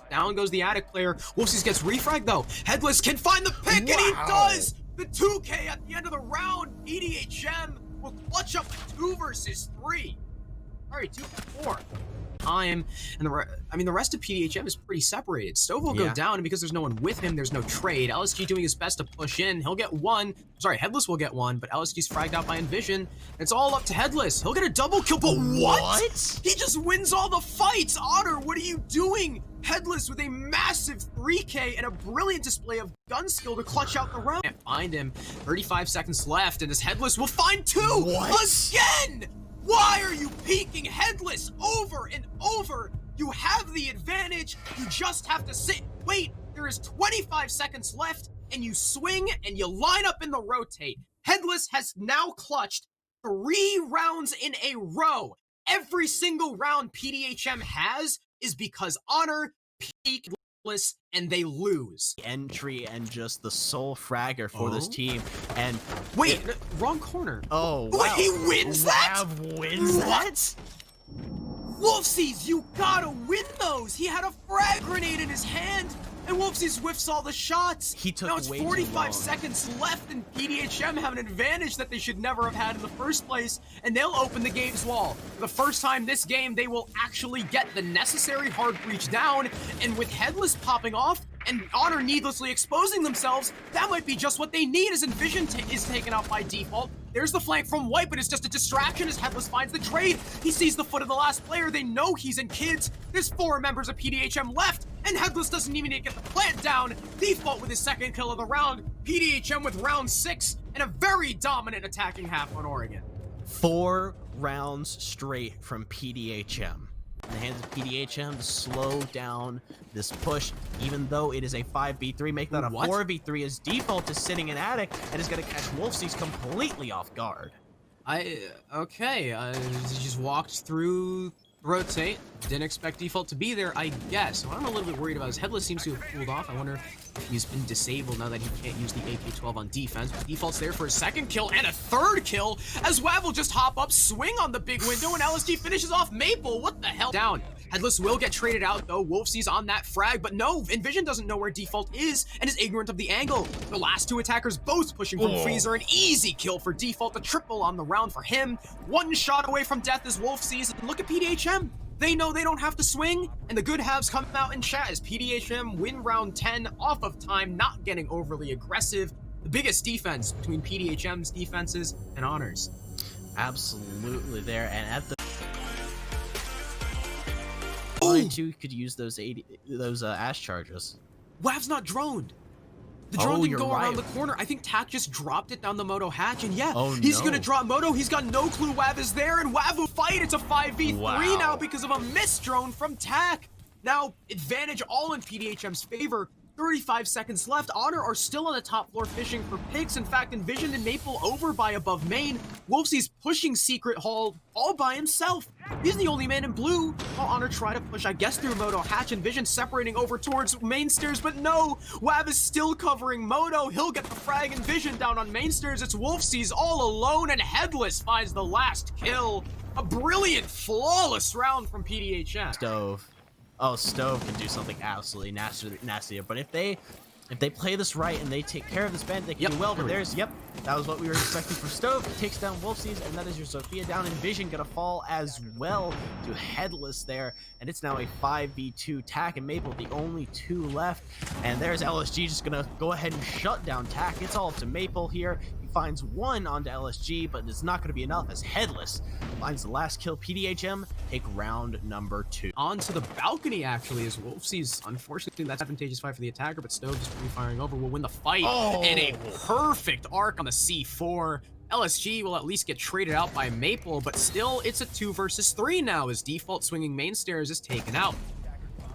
Down goes the Attic player. Wolfsies gets refragged though. Headless can find the pick, and he does! The 2K at the end of the round. PDHM will clutch up a 2 versus 3. Sorry, 2 for 4. Time, and the rest of PDHM is pretty separated. Stove will go down, and because there's no one with him, there's no trade. LSG doing his best to push in. He'll get one. Sorry, Headless will get one, but LSG's fragged out by Envision. It's all up to Headless. He'll get a double kill, but what? He just wins all the fights. Honor, what are you doing? Headless with a massive 3K and a brilliant display of gun skill to clutch out the round. Can't find him. 35 seconds left, and this Headless will find 2 again. Why are you peeking Headless over and over? You have the advantage. You just have to sit. Wait, there is 25 seconds left, and you swing and you line up in the rotate. Headless has now clutched 3 rounds in a row. Every single round PDHM has is because Honor peaked Headless and they lose. Entry and just the sole fragger for this team. And wait, wrong corner. Oh, wow. Wait, he wins that? Wav wins that? Wolfsies, you gotta win those. He had a frag grenade in his hand, and Wolfsies whiffs all the shots. He took now it's way 45 seconds left, and PDHM have an advantage that they should never have had in the first place, and they'll open the game's wall. For the first time this game, they will actually get the necessary hard breach down, and with Headless popping off, and Honor needlessly exposing themselves, that might be just what they need as Envision is taken out by default. There's the flank from White, but it's just a distraction as Headless finds the trade. He sees the foot of the last player. They know he's in kids. There's 4 members of PDHM left, and Headless doesn't even get the plant down. Default with his 2nd kill of the round. PDHM with round 6, and a very dominant attacking half on Oregon. 4 rounds straight from PDHM. In the hands of PDHM to slow down this push, even though it is a 5v3, make that a 4v3 as default is sitting in Attic and is going to catch Wolfsies completely off guard. Okay, just walked through rotate. Didn't expect default to be there, I guess. What I'm a little bit worried about is Headless seems to have cooled off. I wonder if he's been disabled now that he can't use the AK-12 on defense. But default's there for a 2nd kill and a 3rd kill as Wav will just hop up, swing on the big window, and LSG finishes off Maple. What the hell? Down. Headless will get traded out though. Wolfsies on that frag, but no, Envision doesn't know where default is and is ignorant of the angle. The last 2 attackers both pushing from Freezer. An easy kill for default, a triple on the round for him. 1 shot away from death as Wolfsies. And look at PDHM. They know they don't have to swing, and the good halves come out in chat as PDHM win round 10 off of time, not getting overly aggressive. The biggest defense between PDHM's defenses and Honors. Absolutely there, and at the two could use those Ash charges. Wav's not droned. The drone didn't go around the corner. I think Tak just dropped it down the Moto hatch, and yeah, he's gonna drop Moto. He's got no clue Wav is there, and Wav will fight. It's a 5v3 now because of a missed drone from Tak. Now, advantage all in PDHM's favor. 35 seconds left. Honor are still on the top floor fishing for picks. In fact, Envision and Maple over by above main. Wolfsie's pushing Secret Hall all by himself. He's the only man in blue. While Honor try to push, I guess, through Moto hatch. Envision separating over towards main stairs, but no. Wav is still covering Moto. He'll get the frag. Envision down on main stairs. It's Wolfsies all alone, and Headless finds the last kill. A brilliant, flawless round from PDHM. Stove. Oh, Stove can do something absolutely nastier. But if they play this right and they take care of this band, they can do well. But that was what we were expecting from Stove. He takes down Wolfsies, and that is your Sophia down. Envision gonna fall as well to Headless there, and it's now a 5v2. Tak and Maple, the only 2 left, and there's LSG just gonna go ahead and shut down Tak. It's all up to Maple here. Finds 1 onto LSG, but it's not going to be enough as Headless finds the last kill. PDHM take round number 2. Onto the balcony, actually, as Wolfsies, unfortunately, that's advantageous fight for the attacker, but Stove just firing over will win the fight. And a perfect arc on the C4. LSG will at least get traded out by Maple, but still, it's a 2 versus 3 now as default swinging main stairs is taken out.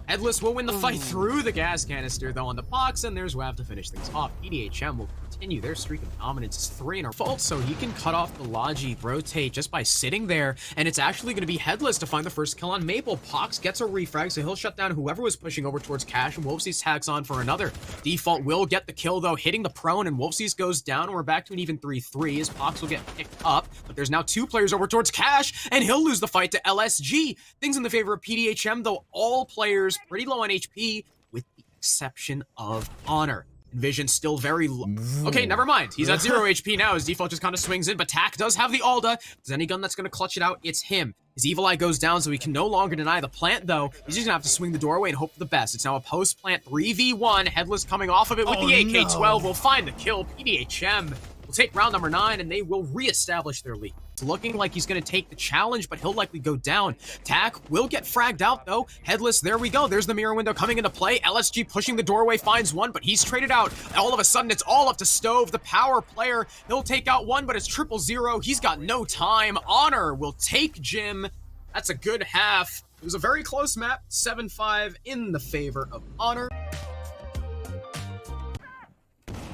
Headless will win the fight through the gas canister, though, on the box, and there's Wav to finish things off. PDHM will continue continue their streak of dominance. It's 3 in a row, so he can cut off the Logi rotate just by sitting there, and it's actually going to be Headless to find the first kill on Maple. Pox gets a refrag, so he'll shut down whoever was pushing over towards Cash, and Wolfsies tags on for another. Default will get the kill, though, hitting the prone, and Wolfsies goes down, and we're back to an even 3-3 as Pox will get picked up, but there's now 2 players over towards Cash, and he'll lose the fight to LSG. Things in the favor of PDHM, though, all players pretty low on HP, with the exception of Honor. Envision still very low. Okay, never mind. He's at 0 HP now. His default just kind of swings in, but Tak does have the Alda. If there's any gun that's going to clutch it out, it's him. His Evil Eye goes down, so he can no longer deny the plant, though. He's just going to have to swing the doorway and hope for the best. It's now a post-plant 3v1. Headless coming off of it with the AK-12 will find the kill. PDHM will take round number 9, and they will reestablish their lead. It's looking like he's going to take the challenge, but he'll likely go down. Tak will get fragged out, though. Headless, there we go. There's the mirror window coming into play. LSG pushing the doorway, finds one, but he's traded out. All of a sudden, it's all up to Stove, the power player. He'll take out one, but it's 0-0. He's got no time. Honor will take Jim. That's a good half. It was a very close map. 7-5 in the favor of Honor.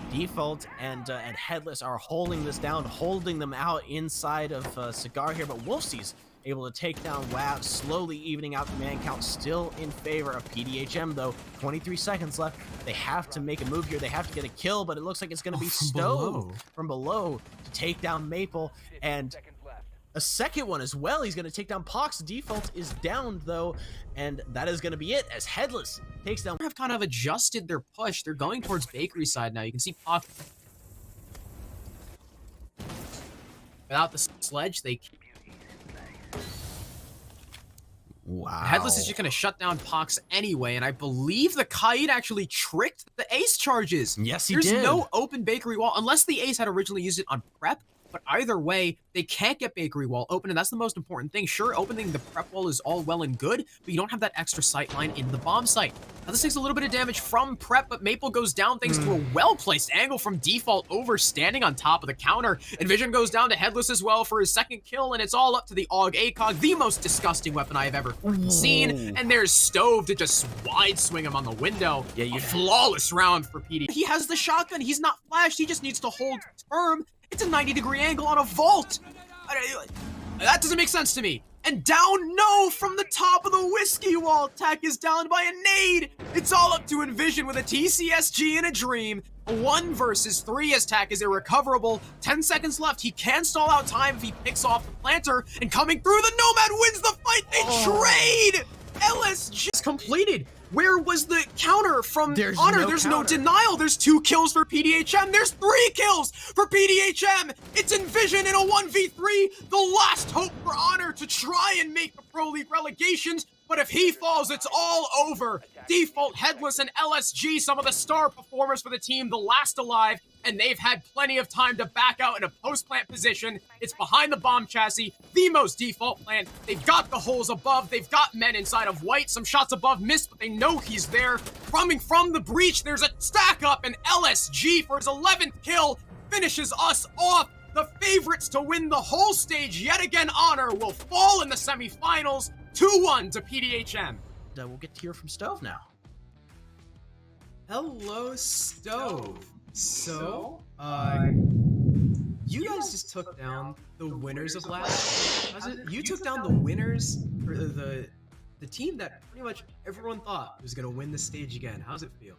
Default and Headless are holding this down, holding them out inside of Cigar here, but Wolfsies able to take down WAV, slowly evening out the man count, still in favor of PDHM, though. 23 seconds left. They have to make a move here. They have to get a kill, but it looks like it's going to be Stove from below to take down Maple, and a second one as well. He's going to take down Pox. Default is down, though, and that is going to be it as Headless takes down. Have kind of adjusted their push. They're going towards Bakery side now. You can see Pox without the sledge. They Headless is just going to shut down Pox anyway, and I believe the Kaid actually tricked the Ace charges. Yes, he did. There's no open Bakery wall unless the Ace had originally used it on prep. But either way, they can't get Bakery wall open, and that's the most important thing. Sure, opening the prep wall is all well and good, but you don't have that extra sight line in the bomb site. Now, this takes a little bit of damage from prep, but Maple goes down thanks to a well-placed angle from Default over standing on top of the counter. Envision goes down to Headless as well for his second kill, and it's all up to the AUG ACOG, the most disgusting weapon I have ever seen. And there's Stove to just wide swing him on the window. Yeah, a flawless round for PD. He has the shotgun. He's not flashed. He just needs to hold firm. It's a 90-degree angle on a vault. That doesn't make sense to me. And down, no, from the top of the whiskey wall. Tak is down by a nade. It's all up to Envision with a TCSG and a dream. 1 versus 3 as Tak is irrecoverable. 10 seconds left. He can stall out time if he picks off the planter. And coming through, the Nomad wins the fight. They trade. LSG is completed. Where was the counter from Honor? There's no denial. There's 2 kills for PDHM. There's 3 kills for PDHM. It's Envision in a 1v3. The last hope for Honor to try and make the Pro League relegations. But if he falls, it's all over. Default, Headless, and LSG, some of the star performers for the team, the last alive, and they've had plenty of time to back out in a post-plant position. It's behind the bomb chassis, the most default plant. They've got the holes above. They've got men inside of white. Some shots above missed, but they know he's there. Coming from the breach, there's a stack up, and LSG, for his 11th kill, finishes us off. The favorites to win the whole stage yet again, Honor, will fall in the semifinals. 2-1 to PDHM. We'll get to hear from Stove now. Hello, Stove. So, you guys just took down the winners of last. You took down the winners for the team that pretty much everyone thought was gonna win the stage again. How's it feel?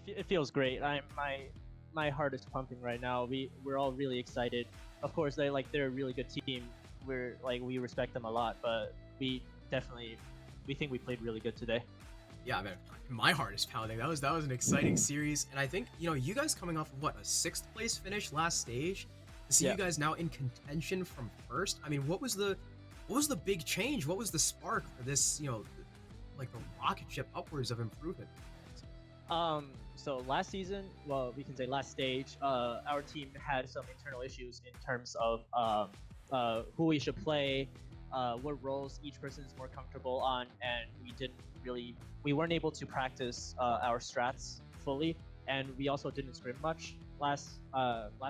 It feels great. My heart is pumping right now. We're all really excited. Of course, they're a really good team. We respect them a lot, but we think we played really good today. Yeah, man, my heart is pounding. That was an exciting series, and I think you guys coming off of a 6th place finish last stage, to see you guys now in contention from first. I mean, what was the big change? What was the spark for this? Like the rocket ship upwards of improvement. So last season, well, we can say last stage, our team had some internal issues in terms of who we should play, what roles each person is more comfortable on, and we weren't able to practice our strats fully, and we also didn't scrim much last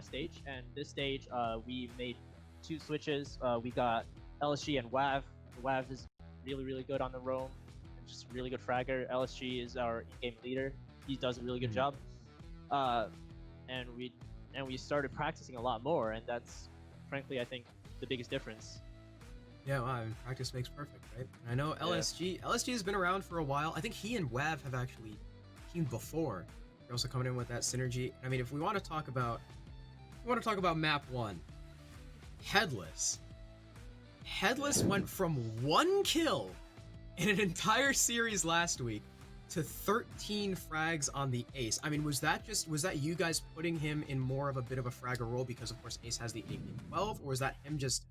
stage. And this stage, we made 2 switches. We got LSG and WAV. WAV is really good on the roam, and just a really good fragger. LSG is our in-game leader. He does a really good job. we started practicing a lot more, and that's frankly I think the biggest difference. Yeah, well, I mean, practice makes perfect, right? I know LSG has been around for a while. I think he and Wav have actually teamed before. They're also coming in with that synergy. I mean, if we want to talk about map 1, Headless. Headless went from 1 kill in an entire series last week to 13 frags on the Ace. I mean, was that you guys putting him in more of a bit of a fragger role because of course Ace has the AK-12, or was that him just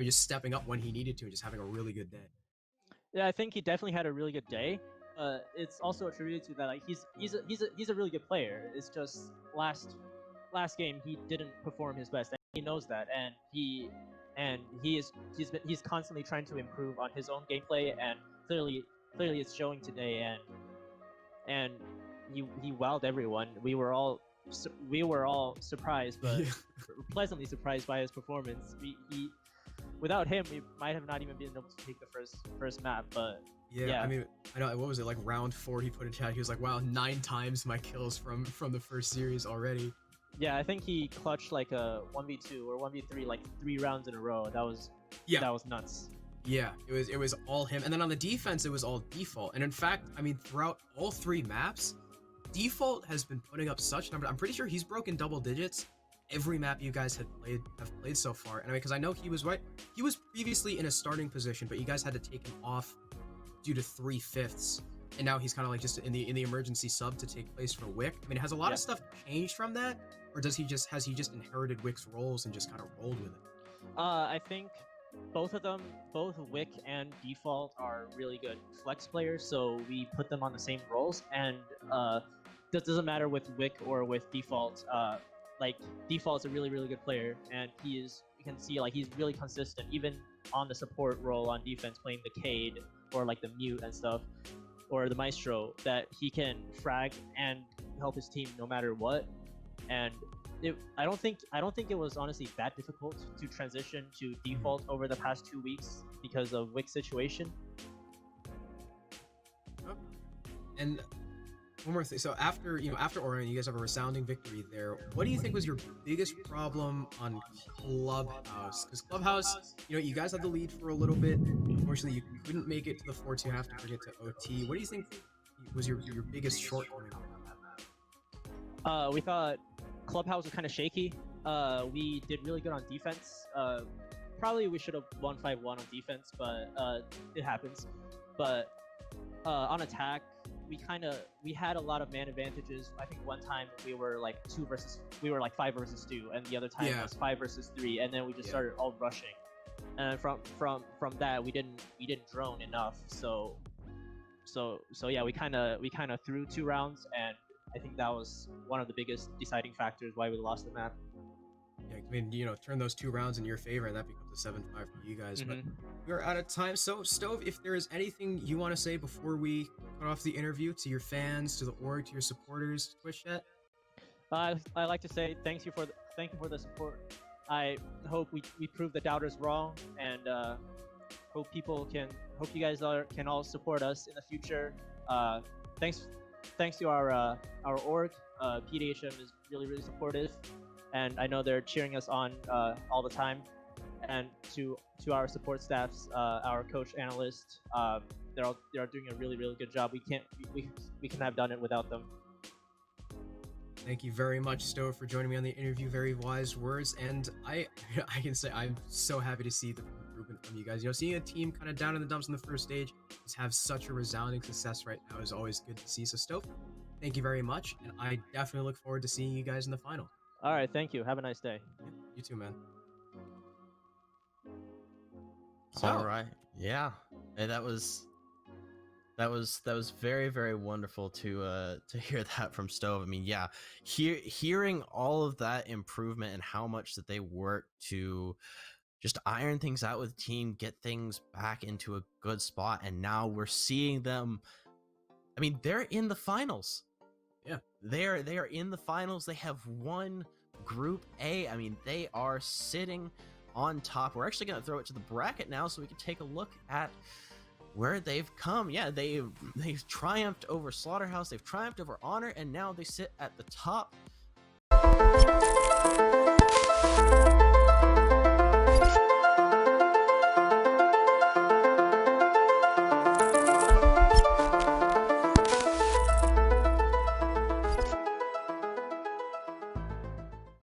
stepping up when he needed to and just having a really good day? Yeah, I think he definitely had a really good day. It's also attributed to that, like he's a really good player. It's just last game he didn't perform his best, and he knows that, and he's constantly trying to improve on his own gameplay, and clearly it's showing today, and he wowed everyone. We were all surprised, but Yeah. pleasantly surprised by his performance. Without him, we might have not even been able to take the first map, but Yeah, I mean, I know, what was it, like round 4 he put in chat, he was like, wow, 9 times my kills from the first series already. yeah, I think he clutched like a 1v2 or 1v3 like 3 rounds in a row. That was nuts. Yeah, it was all him. And then on the defense, it was all Default. And in fact, I mean, throughout all 3 maps, Default has been putting up such numbers. I'm pretty sure he's broken double digits every map you guys have played so far. And I mean, because I know he was previously in a starting position, but you guys had to take him off due to 3/5, and now he's kind of like just in the emergency sub to take place for Wick. I mean, has a lot of stuff changed from that, or has he just inherited Wick's roles and just kind of rolled with it? I think both of them, both Wick and Default, are really good flex players, so we put them on the same roles, and that doesn't matter with Wick or with Default. Like Default's a really good player, and you can see like he's really consistent, even on the support role on defense, playing the Cade or like the Mute and stuff, or the Maestro, that he can frag and help his team no matter what. And I don't think it was honestly that difficult to transition to Default over the past 2 weeks because of Wick's situation. And one more thing. So after Orion, you guys have a resounding victory there. What do you think was your biggest problem on Clubhouse? Because Clubhouse, you guys had the lead for a little bit. Unfortunately, you couldn't make it to the 4-2 half to get to OT. What do you think was your biggest shortcoming? We thought Clubhouse was kind of shaky. We did really good on defense. Probably we should have won 5-1 on defense, but it happens. But on attack, we had a lot of man advantages. I think one time we were like 5 versus 2, and the other time it was 5 versus 3, and then we just started all rushing. And from that, we didn't drone enough. So yeah, we kind of threw 2 rounds, and I think that was one of the biggest deciding factors why we lost the map. Yeah, I mean, turn those 2 rounds in your favor, and that becomes a 7-5 for you guys. But we're out of time. So, Stove, if there is anything you want to say before we cut off the interview to your fans, to the org, to your supporters, Twitch chat? I like to say thank you for the support. I hope we prove the doubters wrong, and hope you guys can all support us in the future. Thanks to our org. PDHM is really supportive, and I know they're cheering us on all the time. And to our support staffs, our coach, analyst, they're doing a really good job. We couldn't have done it without them. Thank you very much, Stowe, for joining me on the interview. Very wise words, and I can say I'm so happy to see the improvement from you guys. Seeing a team kind of down in the dumps in the first stage just have such a resounding success right now is always good to see. So, Stowe, thank you very much, and I definitely look forward to seeing you guys in the final. All right, thank you. Have a nice day. You too, man. So, all right, yeah, and that was very wonderful to hear that from Stove. I mean, yeah, hearing all of that improvement and how much that they work to just iron things out with the team, get things back into a good spot, and now we're seeing them. I mean, they're in the finals. Yeah, they are in the finals. They have won Group A. I mean, they are sitting on top. We're actually going to throw it to the bracket now so we can take a look at where they've come. Yeah, they've triumphed over Slaughterhouse, they've triumphed over Honor, and now they sit at the top